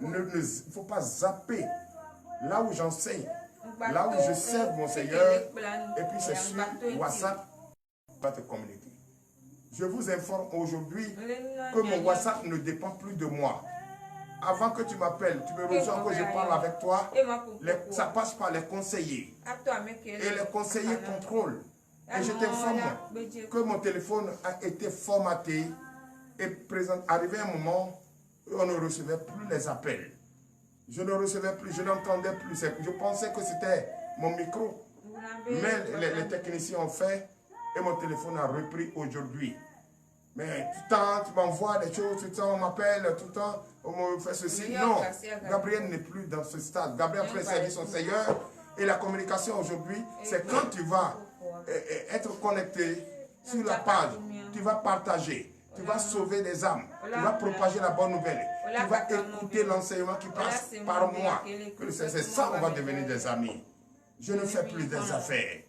Il ne faut pas zapper là où j'enseigne, là où je sers mon Seigneur, et puis c'est sur WhatsApp qui va te communiquer. Je vous informe aujourd'hui que mon WhatsApp ne dépend plus de moi. Avant que tu m'appelles, tu me reçois, que je parle avec toi, ça passe par les conseillers. Et les conseillers contrôlent. Et je t'informe que mon téléphone a été formaté et arrivé un moment où on ne recevait plus les appels. Je ne recevais plus, je n'entendais plus. Je pensais que c'était mon micro. Mais les techniciens ont fait et mon téléphone a repris aujourd'hui. Mais tout le temps, tu m'envoies des choses, tout le temps, on m'appelle, tout le temps, on me fait ceci. Non, Gabriel n'est plus dans ce stade. Gabriel a fait servir son Seigneur. Et la communication aujourd'hui, c'est quand tu vas être connecté sur la page, tu vas partager, tu vas sauver des âmes, tu vas propager la bonne nouvelle, tu vas écouter l'enseignement qui passe par moi. C'est ça, on va devenir des amis. Je ne fais plus des affaires.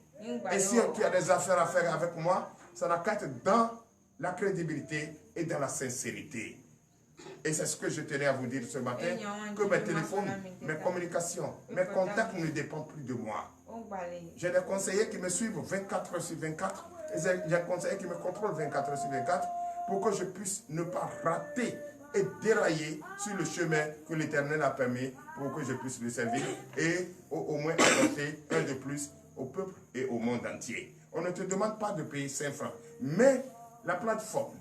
Et si tu as des affaires à faire avec moi, ça n'a qu'à être dans la crédibilité et dans la sincérité. Et c'est ce que je tenais à vous dire ce matin, que mes téléphones, mes communications, mes contacts ne dépendent plus de moi. J'ai des conseillers qui me suivent 24 heures sur 24, et j'ai des conseillers qui me contrôlent 24 heures sur 24, pour que je puisse ne pas rater et dérailler sur le chemin que l'Éternel a permis pour que je puisse le servir et au moins apporter un de plus au peuple et au monde entier. On ne te demande pas de payer 5 francs, mais la plateforme,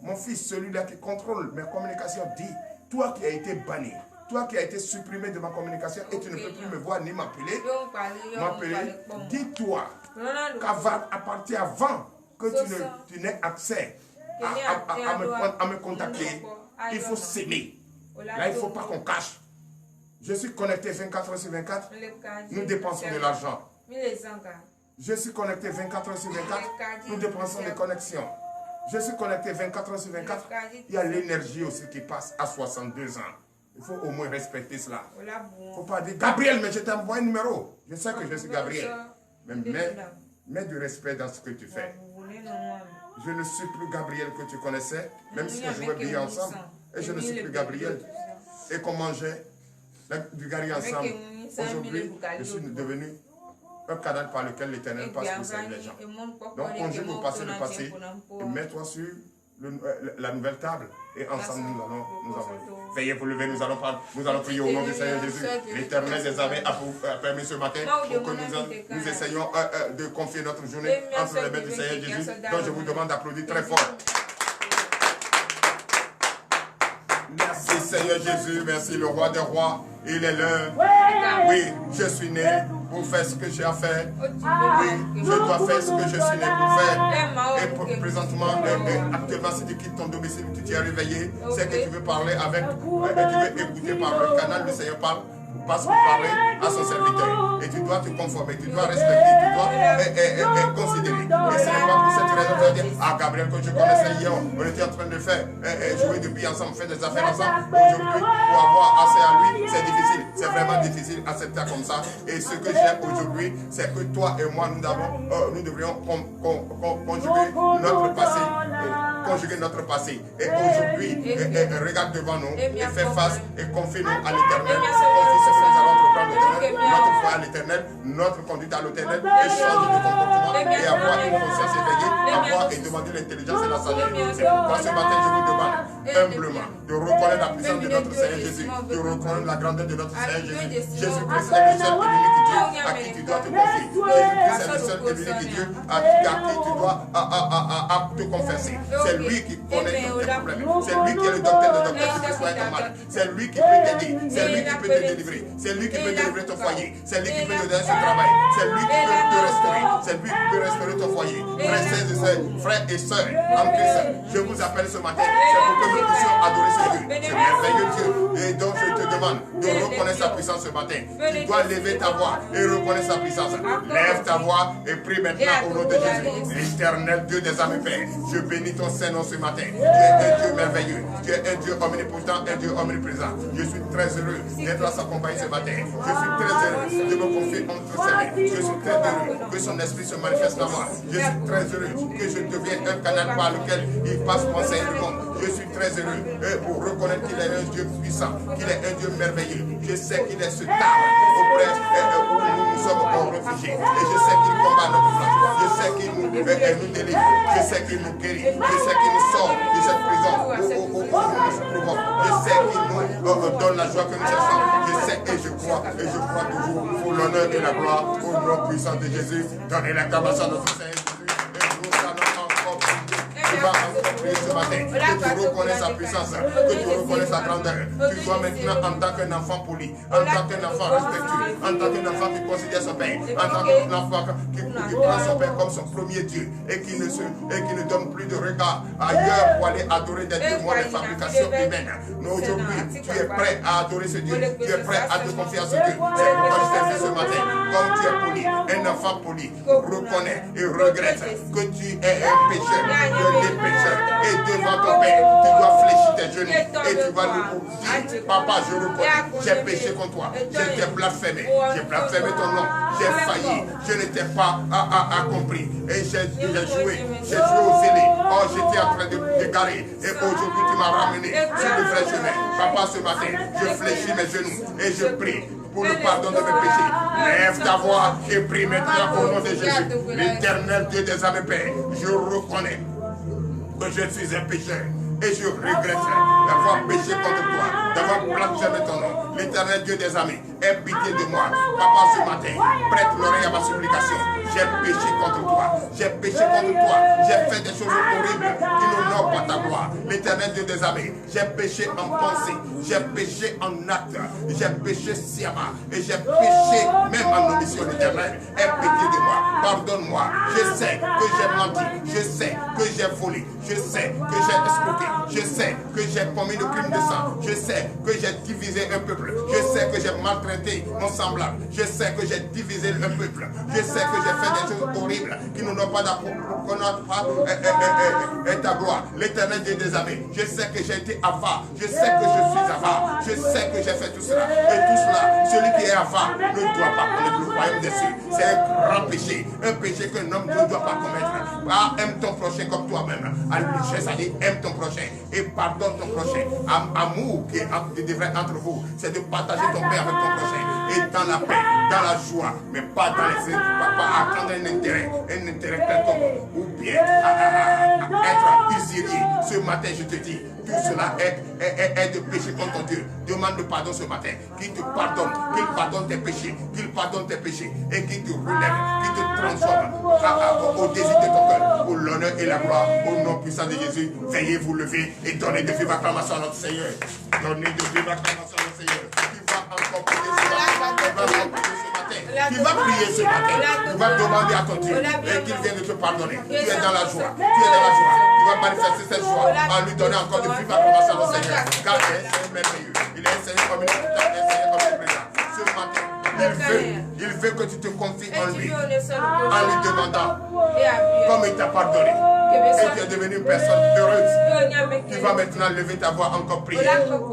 mon fils, celui-là qui contrôle mes communications, dit, toi qui as été banni, toi qui as été supprimé de ma communication et tu ne peux plus me voir ni m'appeler, dis-toi qu'à partir avant que tu n'aies accès à me contacter, il faut s'aimer. Là, il ne faut pas qu'on cache. Je suis connecté 24 heures sur 24, nous dépensons de l'argent. Je suis connecté 24 heures sur 24, nous dépensons des connexions. Je suis connecté 24 heures sur 24. Il y a l'énergie aussi qui passe à 62 ans. Il faut au moins respecter cela. Il ne faut pas dire, Gabriel, mais je t'ai envoyé un numéro. Je sais que je suis Gabriel. Mais mets du respect dans ce que tu fais. Je ne suis plus Gabriel que tu connaissais, même si on jouait bien ensemble. Et je ne suis plus Gabriel. Et qu'on mangeait du gari ensemble. Aujourd'hui, je suis devenu un canal par lequel l'Éternel passe pour servir les gens. Donc, conjugue au passé le passé et mets-toi sur la nouvelle table. Et ensemble, nous allons veiller pour lever, nous allons prier au nom du Seigneur Jésus. L'Éternel des armées a permis ce matin pour que nous essayions de confier notre journée entre les mains du Seigneur Jésus. Donc, je vous demande d'applaudir très fort. Merci Seigneur Jésus, merci le roi des rois, il est l'heure. Oui, je suis né pour faire ce que j'ai à faire. Oui, je dois faire ce que je suis né pour faire. Et présentement, actuellement, si tu quittes ton domicile, tu t'y es réveillé, c'est que tu veux parler avec, tu veux écouter par le canal du Seigneur passe pour parler à son serviteur. Et tu dois te conformer, tu dois respecter, tu dois considérer. Et c'est pas pour cette raison que tu vas dire, ah Gabriel, que je connaissais hier, on était en train de faire, jouer depuis ensemble, faire des affaires ensemble. Aujourd'hui, pour avoir assez à lui, c'est difficile. C'est vraiment difficile d'accepter comme ça. Et ce que j'aime aujourd'hui, c'est que toi et moi, nous devrions conjuguer notre passé. Conjuguer notre passé. Et aujourd'hui, regarde devant nous et fais face et confie-nous à l'Éternel. Confie ce que nous allons entreprendre l'Éternel, notre foi à l'Éternel, notre conduite à l'Éternel, et changer de comportement et avoir une conscience éveillée, avoir et demander l'intelligence et la sagesse. C'est pourquoi ce matin, je vous demande humblement de reconnaître la puissance de notre Seigneur Jésus, de reconnaître la grandeur de notre Seigneur Jésus. Jésus-Christ est le seul et l'unique Dieu à qui tu dois te confier. Jésus-Christ est le seul et l'unique Dieu à qui tu dois te confesser. C'est lui qui connaît tous tes problèmes. C'est lui qui est le docteur de docteurs si tu sois ton malade. C'est lui qui peut t'aider. C'est lui qui peut te délivrer. C'est lui qui peut délivrer ton foyer. C'est lui qui peut te donner son travail. C'est lui qui peut te restaurer. C'est lui qui peut restaurer ton foyer. Frères et sœurs en Christ, je vous appelle ce matin. C'est pour que nous puissions adorer ce Dieu. Ce merveilleux Dieu. Et donc je te demande de reconnaître sa puissance ce matin. Tu dois lever ta voix et reconnaître sa puissance. Lève ta voix et prie maintenant au nom de Jésus. L'éternel Dieu des armées pères, je bénis ton Saint-Nom ce matin. Tu es un Dieu merveilleux. Tu es un Dieu omnipotent, un Dieu omniprésent. Je suis très heureux d'être à sa compagnie ce matin. Je suis très heureux de me confier entre ses mains. Je suis très heureux que son esprit se manifeste en moi. Je suis très heureux que je devienne un canal par lequel il passe mon Seigneur du monde. Je suis très heureux pour reconnaître qu'il est un Dieu puissant, qu'il est un Dieu merveilleux. Je sais qu'il est ce tard auprès où nous sommes réfugiés. Et je sais qu'il combat notre place. Je sais qu'il nous délivre. Je sais qu'il nous guérit. Je sais qu'il nous sort de cette prison où nous nous trouvons. Je sais qu'il nous donne la joie que nous cherchons. Je sais et je crois toujours pour l'honneur et la gloire au nom puissant de Jésus. Donnez l'acclamation à notre Seigneur Jésus. Et nous allons encore prier. Tu vas encore prier ce matin. Que tu reconnaisses sa puissance, que tu reconnaisses sa grandeur. Tu dois maintenant, en tant qu'un enfant poli, en tant qu'un enfant respectueux, en tant qu'un enfant qui considère son père, en tant qu'un enfant qui prend son père comme son premier Dieu et qui ne donne plus de regard ailleurs pour aller adorer des dieux, des fabrications humaines. Mais aujourd'hui, tu es prêt à adorer ce Dieu. Tu es prêt à te confier à ce Dieu. C'est pourquoi je t'ai dit ce matin, comme tu es poli, un enfant poli, reconnais et regrette que tu es un pécheur, des pécheurs. Et devant ton Père, tu dois fléchir tes genoux et tu vas lui dire, Papa, je reconnais, j'ai péché contre toi, j'ai blasphémé ton nom, j'ai failli, je ne t'ai pas compris et j'ai joué au zélé. Oh, j'étais en train de garer et aujourd'hui tu m'as ramené sur le vrai chemin. Papa, ce matin, je fléchis mes genoux et je prie pour le pardon de mes péchés. Lève ta voix et prie maintenant au nom de Jésus. L'Éternel Dieu des âmes, Père, je reconnais que je suis un pécheur et je regrette d'avoir péché contre toi, d'avoir blasphémé ton nom. L'Éternel Dieu des armées, aie pitié de moi. Papa, ce matin, prête l'oreille à ma supplication. J'ai péché contre toi, j'ai péché contre toi, j'ai fait des choses horribles qui n'honorent pas ta gloire. L'Éternel Dieu des armées, j'ai péché en pensée, j'ai péché en acte, j'ai péché sciemment et j'ai péché même en omission. L'Éternel, aie pitié de moi, pardonne-moi. Je sais que j'ai menti, je sais que j'ai volé, je sais que j'ai escroqué, je sais que j'ai commis le crime de sang, je sais que j'ai divisé un peuple, je sais que j'ai maltraité mon semblable, je sais que j'ai divisé un peuple, je sais que j'ai fait des choses horribles qui n'ont pas ta gloire. L'Éternel Dieu des armées, je sais que j'ai été avare, je sais que je suis avare, je sais que j'ai fait tout cela. Et tout cela, celui qui est avare ne doit pas connaître le royaume des cieux. C'est un grand péché, un péché qu'un homme ne doit pas commettre. Ah, aime ton prochain comme toi-même. Ça dit, aime ton prochain et pardonne ton prochain. Amour qui devrait entre vous, c'est de partager ton pain avec ton prochain. Et dans la paix, dans la joie, mais pas dans les pas attendre un intérêt quelconque, ou bien être usurier. Ce matin, je te dis, tout cela est de péché contre ton Dieu. Demande le pardon ce matin, qu'il te pardonne, qu'il pardonne tes péchés, et qu'il te relève, qu'il te transforme au désir de ton cœur, pour l'honneur et la gloire, au nom puissant de Jésus. Veuillez vous lever et donner de vives acclamations à notre Seigneur. Donnez de vives acclamations à notre Seigneur. Tu vas encore prier ce matin. Tu vas prier ce matin. Tu vas demander à ton Dieu et qu'il vienne te pardonner. Tu es dans la joie. Tu vas manifester cette joie en lui donnant encore de vives acclamations à notre Seigneur. Car il est un Seigneur merveilleux. Il est un Seigneur omnipotent, il est un Seigneur omniprésent. Ce matin, il veut que tu te confies en lui demandant comme il t'a pardonné. Et tu es devenu une personne heureuse. Tu vas maintenant lever ta voix encore prier.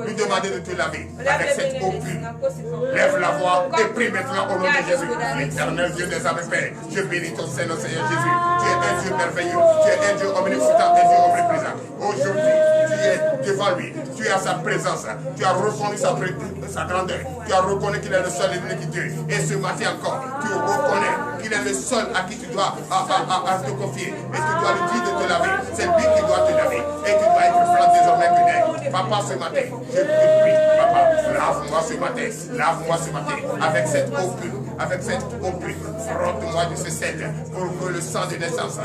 Lui demander de te laver avec cette eau pure. Lève la voix et prie maintenant au nom de Jésus. L'Éternel Dieu des armées, Père, je bénis ton Seigneur, Seigneur Jésus. Tu es un Dieu merveilleux. Tu es un Dieu omnipotent, un Dieu omniprésent. Aujourd'hui, tu es devant lui. Tu es à sa présence. Tu as reconnu sa grandeur. Tu as reconnu qu'il est le seul et l'unique Dieu. Et ce matin encore, tu reconnais qu'il est le seul à qui tu dois te confier. Et tu dois lui dire de te laver. C'est lui qui doit te laver. Et tu dois être blanc désormais que neige. Papa, ce matin, je te prie, Papa, lave-moi ce matin avec cette eau pure. Avec cette eau pure, frotte-moi de ce sel pour que le sang de naissance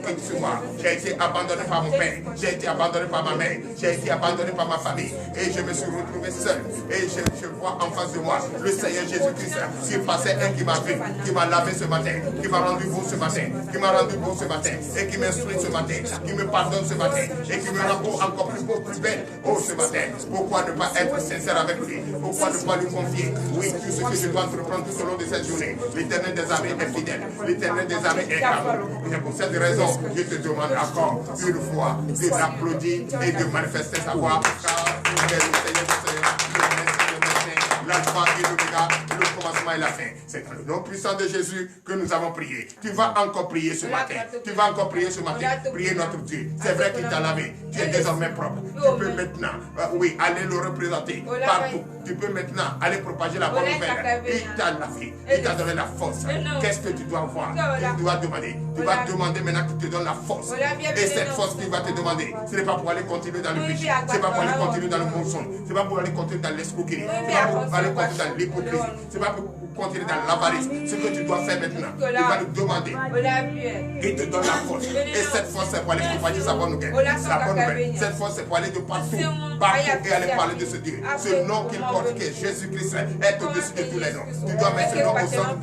quitte sur moi. J'ai été abandonné par mon père, j'ai été abandonné par ma mère, j'ai été abandonné par ma famille et je me suis retrouvé seul. Et je vois en face de moi le Seigneur Jésus-Christ qui passait qui m'a vu, qui m'a lavé ce matin, qui m'a rendu beau ce matin, et qui m'instruit ce matin, qui me pardonne ce matin et qui me rend encore plus beau, plus belle. Oh, ce matin, pourquoi ne pas être sincère avec lui? Pourquoi ne pas lui confier? Oui, tout ce que je dois entreprendre tout au long de cette journée. L'Éternel des armées est fidèle. L'Éternel des armées est amour. Et pour cette raison, je te demande encore une fois de l'applaudir et de manifester sa voix. Car il est le Seigneur des Seigneurs, l'alpha et l'oméga, le commencement et la fin. C'est dans le nom puissant de Jésus que nous avons prié. Tu vas encore prier ce matin. Prier notre Dieu. C'est vrai qu'il t'a lavé. Tu es désormais propre. Tu peux maintenant, oui, aller le représenter partout. Tu peux maintenant aller propager la bonne nouvelle. Il t'a la vie. Il t'a donné la force. Qu'est-ce que tu dois voir? Tu dois demander. Tu vas demander maintenant qu'il te donne la force. Et cette force qu'il va te demander, ce n'est pas pour aller continuer dans le péché. Ce n'est pas pour aller continuer dans le mensonge. Ce n'est pas pour aller continuer dans l'escroquerie. Ce n'est pas pour aller continuer dans l'hypocrisie. Ce n'est pas pour continuer dans l'avarice. Ce que tu dois faire maintenant, tu vas lui demander. Il te donne la force. Et cette force, c'est pour aller propager sa bonne nouvelle. La bonne nouvelle. Cette force, c'est pour aller de partout et aller parler de ce Dieu. Ce nom qu'il porte, qui est Jésus-Christ, est au-dessus de tous les noms. Tu dois mettre ce nom au centre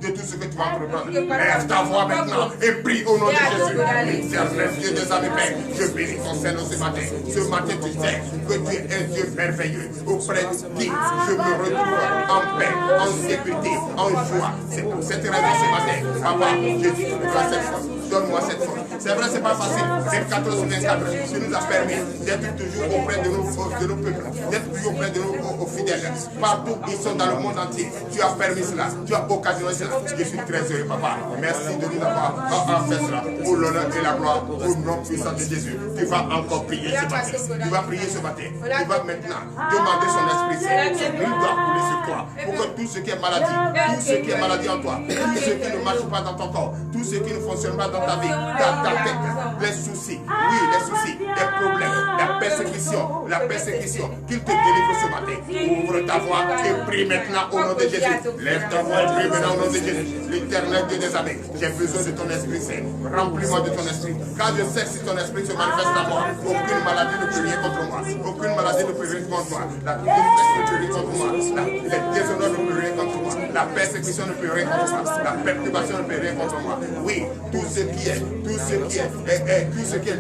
de tout ce que tu vas entreprendre. Lève ta voix maintenant et prie au nom de Jésus. L'éternel Dieu des armées, Père, je bénis ton Seigneur ce matin. Ce matin, tu sais que tu es un Dieu merveilleux, auprès de qui je me retrouve en paix, en sécurité, en joie. C'est pour cette raison ce matin, Papa, Jésus, tu me donnes cette force. Donne-moi cette force. C'est vrai, c'est pas facile. 24 sur 24, tu nous as permis d'être toujours auprès de nos peuples, d'être toujours auprès de nos fidèles. Partout, ils sont dans le monde entier. Tu as permis cela. Tu as occasionné cela. Je suis très heureux, Papa. Merci de nous avoir fait cela. Pour l'honneur et la gloire, au nom puissant de Jésus. Tu vas encore prier ce matin. Tu vas prier ce matin. Tu vas maintenant demander son Esprit Saint. Son huile doit couler sur toi. Pour que tout ce qui est maladie, tout ce qui est maladie en toi, tout ce qui ne marche pas dans ton corps, tout ce qui ne fonctionne pas dans ta vie, dans ta tête, les soucis, oui, les soucis, les problèmes, la persécution, qu'il te délivre ce matin. Ouvre ta voix et prie maintenant au nom de Jésus. Lève ta voix et prie maintenant au nom de Jésus. L'éternel Dieu des armées, j'ai besoin de ton Esprit Saint. Remplis-moi de ton esprit. Car je sais que si ton esprit se manifeste à moi, aucune maladie ne peut rien contre moi. Aucune maladie ne peut rien contre moi. La détresse ne peut rien contre moi. Les déshonneurs ne peuvent rien contre moi. La persécution ne peut rien contre moi. La perturbation ne peut rien contre moi. Oui, tout ce qui est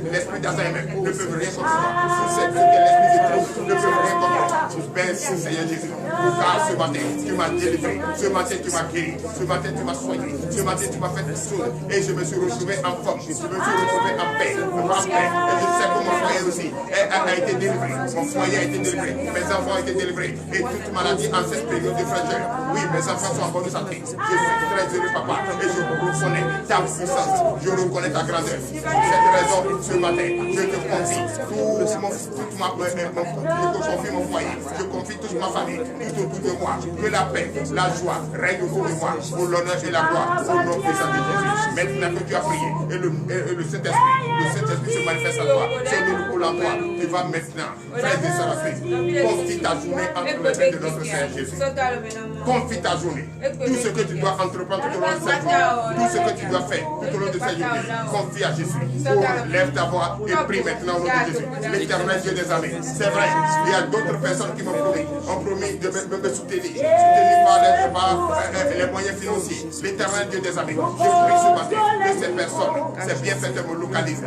l'esprit d'Alzheimer ne peut rien contre moi. Tout ce qui est l'esprit de trouble ne peut rien contre moi. Merci Seigneur Jésus. Car ce matin, tu m'as délivré. Ce matin, tu m'as guéri. Ce matin, tu m'as soigné. Ce matin, tu m'as fait des choses. Et je me suis retrouvé en forme. Je me suis retrouvé en paix. Et je sais que mon foyer aussi a été délivré. Mon foyer a été délivré. Mes enfants ont été délivrés. Et toute maladie en cette période de fragile. Oui, mes enfants sont en bonne santé. Je suis très heureux, Papa. Et je reconnais ta puissance. Je reconnais ta grandeur. Pour cette raison, ce matin, je te confie mon foyer. Je confie toute ma famille, tout autour de moi. Que la paix, la joie règne autour de moi. Pour l'honneur et la gloire. Au nom puissant de Jésus. Maintenant que tu as prié et le Saint-Esprit se manifeste à toi. Son nom coule en toi. Tu vas maintenant, frère de Sarafine, confie ta journée entre les mains de notre Seigneur Jésus. Confie ta journée. Tout ce que tu dois entreprendre tout au long de cette journée. Tout ce que tu dois faire tout au long de cette journée. Confie à Jésus. Lève ta voix et prie maintenant au nom de Jésus. L'éternel Dieu des armées. C'est vrai, il y a d'autres personnes qui m'ont promis de me soutenir par les moyens financiers. L'éternel Dieu des armées. Je prie ce matin que ces personnes, ces bienfaiteurs me localisent.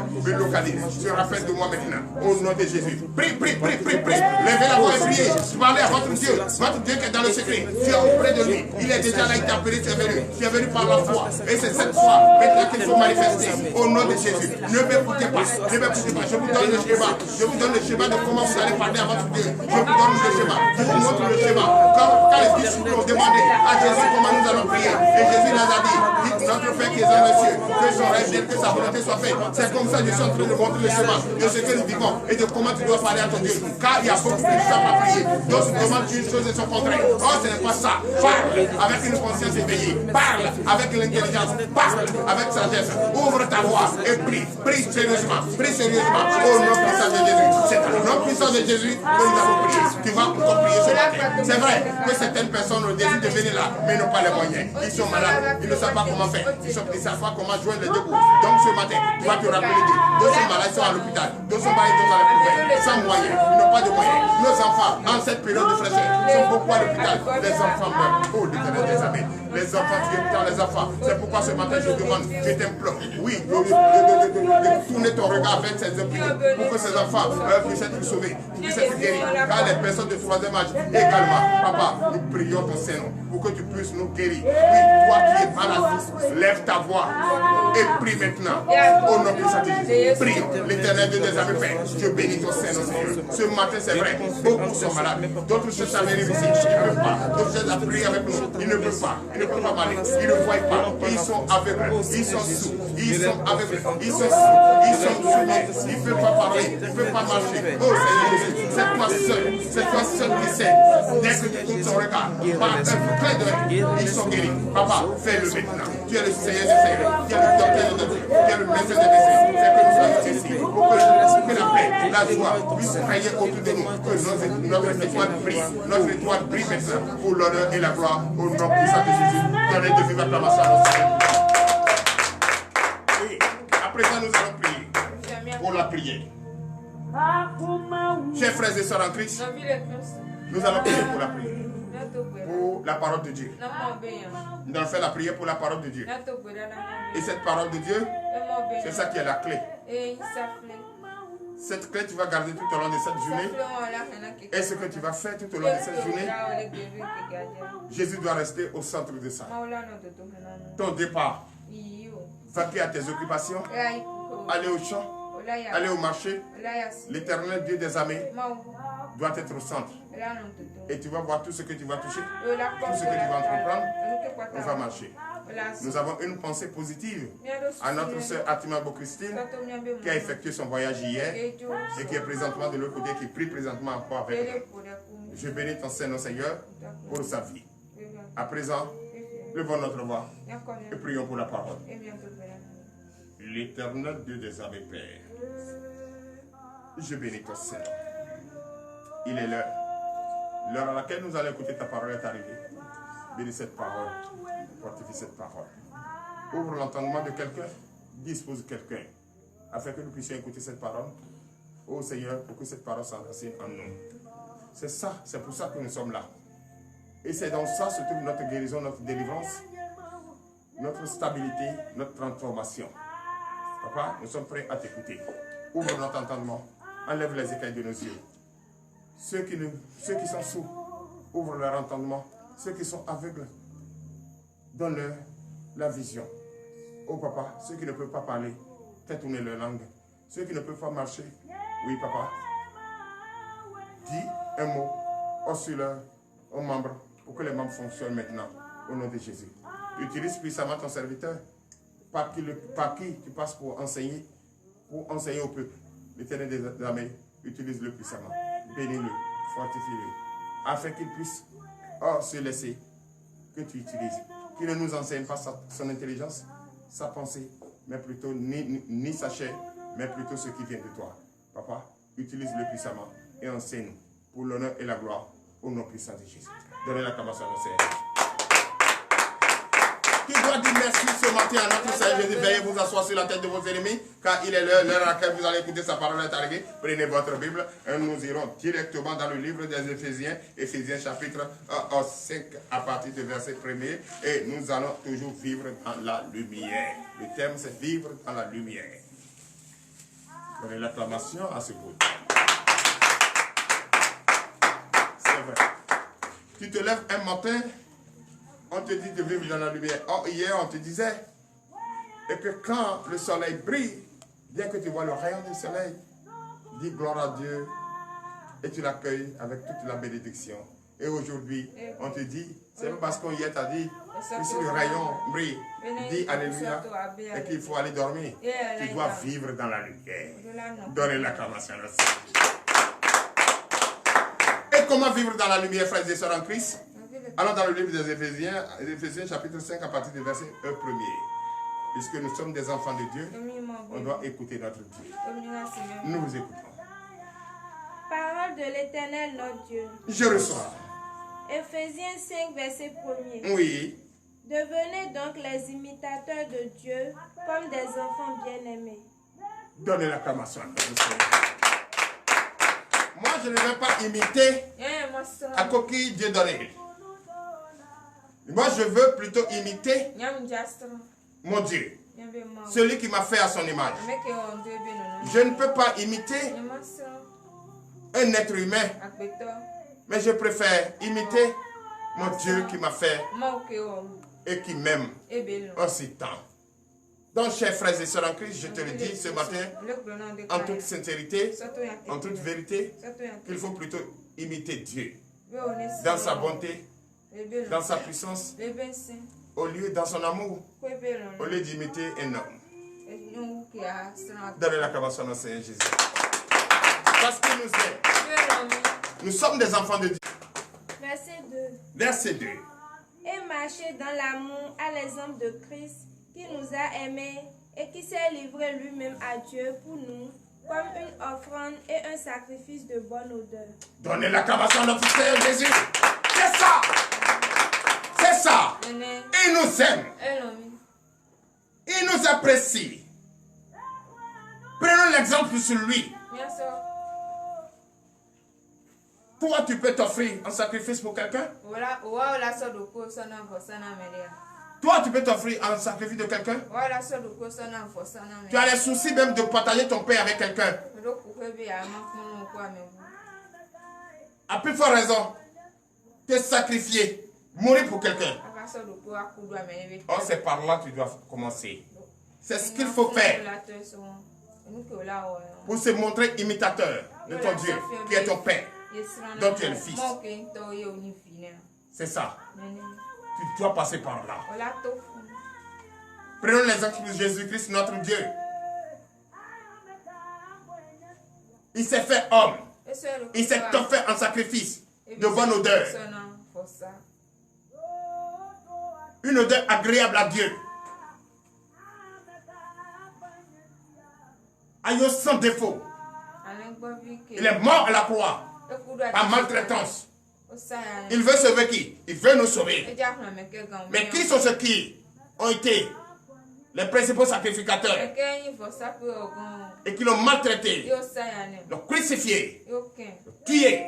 Se rappelle de moi maintenant. Au nom de Jésus. Prie. Levez la voix et priez. Parlez à votre Dieu qui est dans le secret. Tu es auprès de lui. Il est déjà là, il t'a appelé, tu es venu. Tu es venu par la foi. Et c'est cette foi maintenant qu'il faut manifester. Au nom de Jésus. Ne m'écoutez pas. Je vous donne le schéma. Je vous donne le schéma de comment vous allez parler à votre Dieu. Je vous donne le schéma. Je vous montre le schéma. Quand les disciples ont demandé à Jésus comment nous allons prier. Et Jésus leur a dit, dites notre Père qui est dans les cieux, que son règne vienne, que sa volonté soit faite. C'est comme ça que je suis en train de montrer le schéma de ce que nous vivons et de comment tu dois parler à ton Dieu. Car il y a beaucoup de gens à prier. D'autres demandent une chose et son contraire. Oh, ce n'est pas ça. Parle avec une conscience éveillée. Parle avec l'intelligence. Parle avec sagesse. Ouvre ta voix et prie. Prie sérieusement. Au nom puissant de Jésus. C'est dans le nom puissant de Jésus que nous avons prié. Tu vas encore prier ce matin. C'est vrai que certaines personnes ont désir de venir là, mais n'ont pas les moyens. Ils sont malades. Ils ne savent pas comment faire. Ils ne savent pas comment joindre les deux bouts. Donc ce matin, tu vas te rappeler d'eux. D'autres sont malades, ils sont à l'hôpital. D'autres sont malades, ils sont à l'hôpital. Sans moyens. Ils n'ont pas de moyens. Nos enfants, en cette période de fraîcheur, sont beaucoup à l'hôpital. Les enfants meurent. Oh, l'Éternel des armées. Les enfants, tu es dans les enfants. C'est pourquoi ce matin, je demande, je t'implore, oui, de tourner ton regard vers ces opinions pour que ces enfants puissent être sauvés, puisses guérir. Car les personnes de troisième âge également, papa, nous prions ton Seigneur pour que tu puisses nous guérir. Oui, toi qui es malade, lève ta voix et prie maintenant. Au nom de Jésus, prie. L'Éternel Dieu des armées, Père, je bénis ton Seigneur, Seigneur. Ce matin, c'est vrai, beaucoup sont malades. D'autres cherchent à venir ici, ils ne peuvent pas. D'autres cherchent à prier avec nous, ils ne peuvent pas. Ils ne peuvent pas parler, ils ne voient pas. Ils sont aveugles, ils sont sourds, ils sont aveugles, ils sont sourds, ils sont sourds, ils ne peuvent pas parler, ils ne peuvent pas marcher. Oh Seigneur Jésus, c'est toi seul qui sais. Dès que tu tournes ton regard, par un clin d'œil, ils sont guéris. Papa, fais-le maintenant. Tu es le Seigneur des Seigneurs, tu es le docteur de Dieu, tu es le maître des médecins. C'est que nous sommes ici pour que la paix, la joie puisse régner autour de nous. Que notre étoile brille. Notre étoile brille maintenant pour l'honneur et la gloire au nom puissant de Jésus. Donnez de vive acclamation à notre Seigneur. Oui, à présent nous allons prier pour la prière. Chers frères et sœurs en Christ, nous allons prier pour la prière. Pour la parole de Dieu. Nous allons faire la prière pour la parole de Dieu. Et cette parole de Dieu, c'est ça qui est la clé. Cette clé, tu vas garder tout au long de cette journée. Et ce que tu vas faire tout au long de cette journée, Jésus doit rester au centre de ça. Ton départ, vaquer à tes occupations, aller au champ, aller au marché, l'Éternel Dieu des armées doit être au centre. Et tu vas voir tout ce que tu vas toucher, tout ce que tu vas entreprendre, on va marcher. Nous avons une pensée positive à notre sœur Atima Bo-Christine qui a effectué son voyage hier et qui est présentement de l'autre côté, qui prie présentement encore avec nous. Je bénis ton Seigneur pour sa vie. À présent, levons notre voix et prions pour la parole. L'Éternel Dieu des armées, Père, je bénis ton Seigneur. Il est l'heure. L'heure à laquelle nous allons écouter ta parole est arrivée. Bénis cette parole. Fortifie cette parole. Ouvre l'entendement de quelqu'un. Dispose quelqu'un. Afin que nous puissions écouter cette parole. Ô Seigneur, pour que cette parole s'enracine en nous. C'est ça, c'est pour ça que nous sommes là. Et c'est dans ça se trouve notre guérison, notre délivrance, notre stabilité, notre transformation. Papa, nous sommes prêts à t'écouter. Ouvre notre entendement. Enlève les écailles de nos yeux. Ceux qui sont sourds, ouvrent leur entendement. Ceux qui sont aveugles, donne-leur la vision. Oh papa, ceux qui ne peuvent pas parler, fais tourner leur langue. Ceux qui ne peuvent pas marcher, oui papa, dis un mot, oscille aux membres pour que les membres fonctionnent maintenant, au nom de Jésus. Utilise puissamment ton serviteur, par qui tu passes pour enseigner au peuple. L'Éternel des armées, utilise-le puissamment. Bénis-le, fortifie-le, afin qu'il puisse se laisser, que tu utilises. Qu'il ne nous enseigne pas son intelligence, sa pensée, mais plutôt ni sa chair, mais plutôt ce qui vient de toi. Papa, utilise-le puissamment et enseigne-nous pour l'honneur et la gloire au nom puissant de Jésus. Donnez l'acclamation à notre Seigneur. Qui doit dire merci ce matin à notre Seigneur Jésus? Veuillez vous asseoir sur la tête de vos ennemis, car il est l'heure à laquelle vous allez écouter sa parole est arrivée. Prenez votre Bible et nous irons directement dans le livre des Éphésiens, Éphésiens chapitre 5 à partir du verset 1er. Et nous allons toujours vivre dans la lumière. Le thème c'est vivre dans la lumière. Donnez l'acclamation à ce groupe. C'est vrai. Tu te lèves un matin, on te dit de vivre dans la lumière. Or, hier, on te disait et que quand le soleil brille, bien que tu vois le rayon du soleil, dis gloire à Dieu et tu l'accueilles avec toute la bénédiction. Et aujourd'hui, on te dit, c'est pas parce qu'on hier t'a dit que si le rayon brille, dis alléluia et qu'il faut aller dormir. Tu dois vivre dans la lumière. Donnez l'acclamation à Dieu. Et comment vivre dans la lumière, frères et sœurs en Christ? Allons dans le livre des Éphésiens, Éphésiens chapitre 5 à partir du verset 1er. Puisque nous sommes des enfants de Dieu, on doit écouter notre Dieu. Nous vous écoutons. Parole de l'Éternel notre Dieu. Je reçois. Éphésiens 5 verset 1er. Oui. Devenez donc les imitateurs de Dieu comme des enfants bien-aimés. Donnez l'acclamation à notre Seigneur. Moi, je ne vais pas imiter à coquille Dieu donné. Moi, je veux plutôt imiter mon Dieu. Celui qui m'a fait à son image. Je ne peux pas imiter un être humain. Mais je préfère imiter mon Dieu qui m'a fait et qui m'aime en ces temps. Donc, chers frères et sœurs en Christ, je te le dis ce matin, en toute sincérité, en toute vérité, qu'il faut plutôt imiter Dieu dans sa bonté, dans sa puissance, au lieu dans son amour, au lieu d'imiter un homme. Donnez l'acclamation à notre Seigneur Jésus. Parce qu'il nous aime. Nous sommes des enfants de Dieu. Verset 2. Verset 2. Et marcher dans l'amour à l'exemple de Christ, qui nous a aimés et qui s'est livré lui-même à Dieu pour nous, comme une offrande et un sacrifice de bonne odeur. Donnez l'acclamation à notre Seigneur Jésus. C'est ça. C'est ça. Il nous aime. Il nous apprécie. Prenons l'exemple sur lui. Toi, tu peux t'offrir un sacrifice pour quelqu'un? Toi, tu peux t'offrir un sacrifice de quelqu'un? Tu as les soucis même de partager ton pain avec quelqu'un. À plus forte raison, te sacrifier, mourir pour quelqu'un. Oh, c'est par là que tu dois commencer. C'est ce qu'il faut faire pour se montrer imitateur de ton Dieu, qui est ton Père, dont tu es le Fils. C'est ça. Tu dois passer par là. Prenons l'exemple de Jésus-Christ, notre Dieu. Il s'est fait homme. Il s'est offert en sacrifice de bonne odeur. Une odeur agréable à Dieu. Aïe, sans défaut. Il est mort à la croix par maltraitance. Il veut sauver qui? Il veut nous sauver. Mais qui sont ceux qui ont été les principaux sacrificateurs et qui l'ont maltraité, l'ont crucifié, l'ont tué?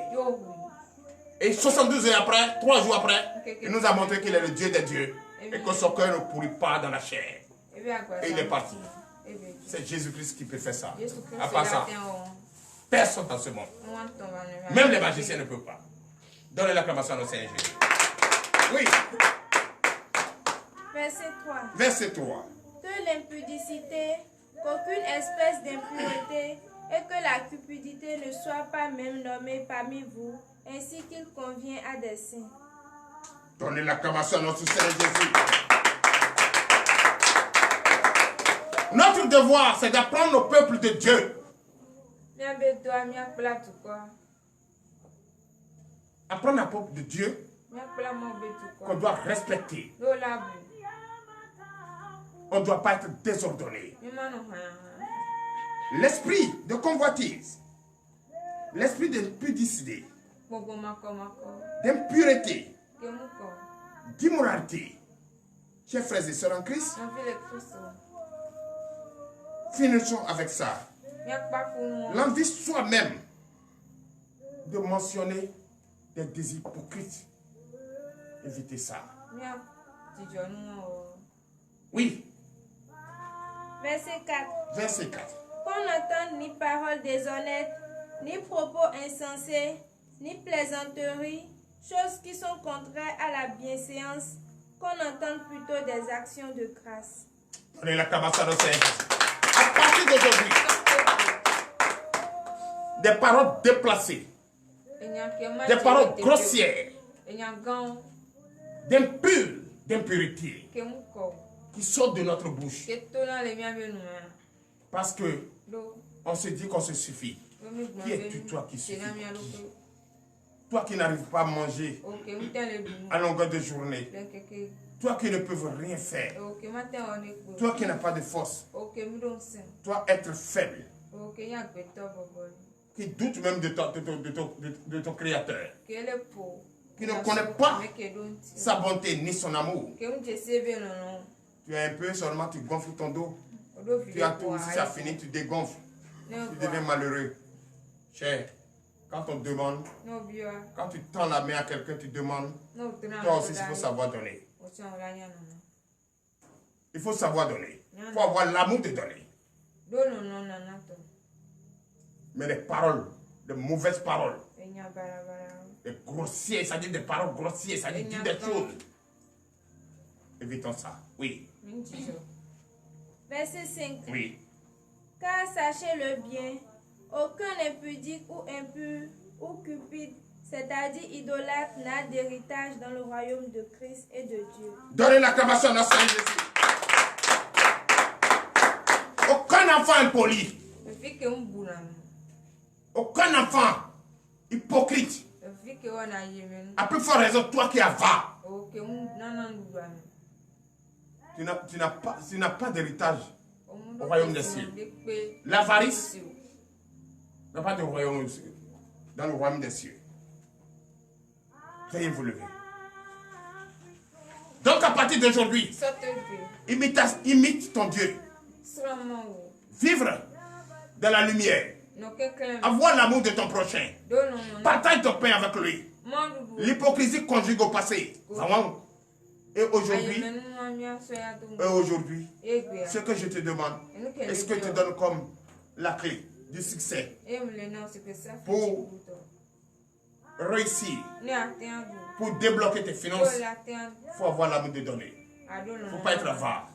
Et 72 heures après, 3 jours après, il nous a montré qu'il est le Dieu des dieux et que son cœur ne pourrit pas dans la chair. Et il est parti. C'est Jésus-Christ qui peut faire ça. À part ça, personne dans ce monde. Même les magiciens ne peuvent pas. Donnez l'acclamation à notre Seigneur Jésus. Oui. Verset 3. Verset 3. Que l'impudicité, qu'aucune espèce d'impureté et que la cupidité ne soit pas même nommée parmi vous, ainsi qu'il convient à des saints. Donnez l'acclamation à notre Seigneur Jésus. Notre devoir, c'est d'apprendre au peuple de Dieu. Apprendre au peuple de Dieu qu'on doit respecter. On ne doit pas être désordonné. L'esprit de convoitise, l'esprit d'impudicité, d'impureté, d'immoralité. Chers frères et sœurs en Christ, finissons avec ça. L'envie soi-même de mentionner des désirs hypocrites. Évitez ça. Oui. Verset 4. Verset 4. Qu'on n'entende ni paroles déshonnêtes, ni propos insensés, ni plaisanteries, choses qui sont contraires à la bienséance, qu'on entende plutôt des actions de grâce. Donnez l'acclamation à notre Seigneur. À partir d'aujourd'hui, des paroles déplacées, des paroles grossières, d'impureté qui sortent de notre bouche. Parce que on se dit qu'on se suffit. Qui es-tu, toi, qui suffit? Toi qui n'arrives pas à manger à longueur de journée. Toi qui ne peux rien faire. Toi qui n'as pas de force. Toi être faible. Qui doute même de ton créateur. Qui ne connaît pas sa bonté ni son amour. Tu as un peu seulement, tu gonfles ton dos. Tu as tout, si ça finit, tu dégonfles. Tu deviens malheureux. Cher, quand on demande, quand tu tends la main à quelqu'un, tu demandes, toi aussi, il faut savoir donner. Il faut savoir donner. Il faut avoir l'amour de donner. Mais les paroles de mauvaises paroles. Des grossiers, c'est-à-dire des paroles grossières, c'est-à-dire dire des choses. Évitons ça. Oui. Verset 5. Oui. Car sachez-le bien, aucun impudique ou impur ou cupide, c'est-à-dire idolâtre, n'a d'héritage dans le royaume de Christ et de Dieu. Donnez l'acclamation à notre Seigneur Jésus. Aucun enfant impoli. Aucun enfant hypocrite. À plus forte raison, toi qui avare. Tu n'as pas d'héritage au royaume des cieux. L'avarice n'a pas de royaume dans le royaume des cieux. Veuillez vous lever. Donc à partir d'aujourd'hui, imite ton Dieu. Vivre dans la lumière. Avoir l'amour de ton prochain. Partage ton pain avec lui. L'hypocrisie conjugue au passé. Et aujourd'hui, ce que je te demande, est-ce que tu te donnes comme la clé du succès pour réussir, pour débloquer tes finances? Il faut avoir l'amour de donner. Il ne faut pas être avare.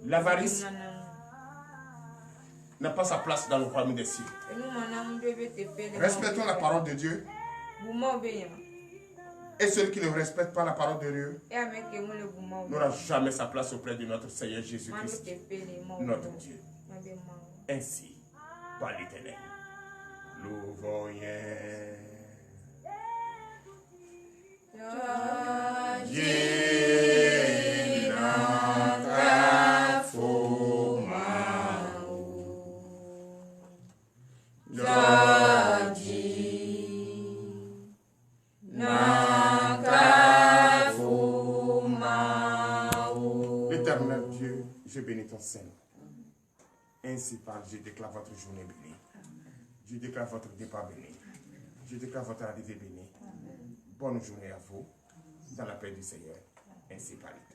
L'avarice n'a pas sa place dans le royaume des cieux. Respectons la parole de Dieu. Et celui qui ne respecte pas la parole de Dieu n'aura jamais sa place auprès de notre Seigneur Jésus-Christ, notre Dieu. Ainsi, par l'Éternel, nous voyons. L'éternel Dieu, je bénis ton Seigneur. Ainsi par je déclare votre journée bénie. Je déclare votre départ béni. Je déclare votre arrivée bénie. Bonne journée à vous, dans la paix du Seigneur. Ainsi par l'Éternel.